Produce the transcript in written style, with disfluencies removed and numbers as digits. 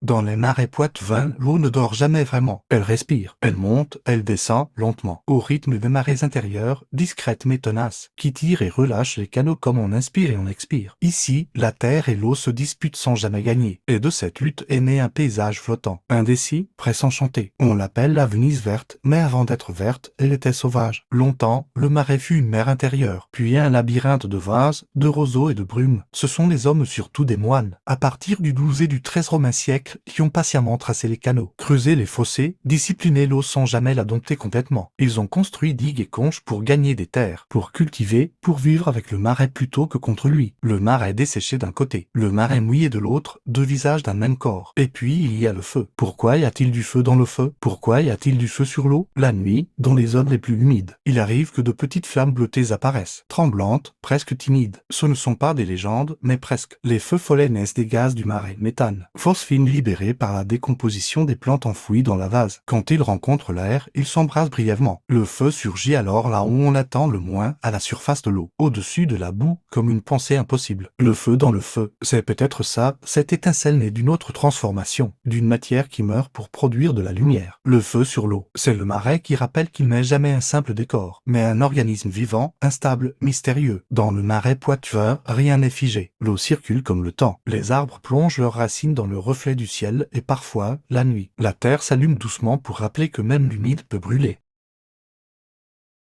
Dans les marais poitevins, l'eau ne dort jamais vraiment. Elle respire. Elle monte, elle descend, lentement, au rythme des marées intérieures, discrètes mais tenaces, qui tirent et relâchent les canaux comme on inspire et on expire. Ici, la terre et l'eau se disputent sans jamais gagner. Et de cette lutte est né un paysage flottant, indécis, presque enchanté. On l'appelle la Venise verte, mais avant d'être verte, elle était sauvage. Longtemps, le marais fut une mer intérieure, puis un labyrinthe de vases, de roseaux et de brumes. Ce sont les hommes, surtout des moines, à partir du XIIe et du XIIIe romain siècle, qui ont patiemment tracé les canaux, creusé les fossés, discipliné l'eau sans jamais la dompter complètement. Ils ont construit digues et conches pour gagner des terres, pour cultiver, pour vivre avec le marais plutôt que contre lui. Le marais desséché d'un côté, le marais mouillé de l'autre, deux visages d'un même corps. Et puis il y a le feu. Pourquoi y a-t-il du feu dans le feu? Pourquoi y a-t-il du feu sur l'eau? La nuit, dans les zones les plus humides, il arrive que de petites flammes bleutées apparaissent, tremblantes, presque timides. Ce ne sont pas des légendes, mais presque. Les feux follets naissent des gaz du marais, méthane, force fine libérée par la décomposition des plantes enfouies dans la vase. Quand ils rencontrent l'air, ils s'embrassent brièvement. Le feu surgit alors là où on l'attend le moins, à la surface de l'eau, au-dessus de la boue, comme une pensée impossible. Le feu dans le feu, c'est peut-être ça, cette étincelle née d'une autre transformation, d'une matière qui meurt pour produire de la lumière. Le feu sur l'eau, c'est le marais qui rappelle qu'il n'est jamais un simple décor, mais un organisme vivant, instable, mystérieux. Dans le marais poitevin, rien n'est figé. L'eau circule comme le temps. Les arbres plongent leurs racines dans le reflet du ciel et parfois, la nuit, la terre s'allume doucement pour rappeler que même l'humide peut brûler.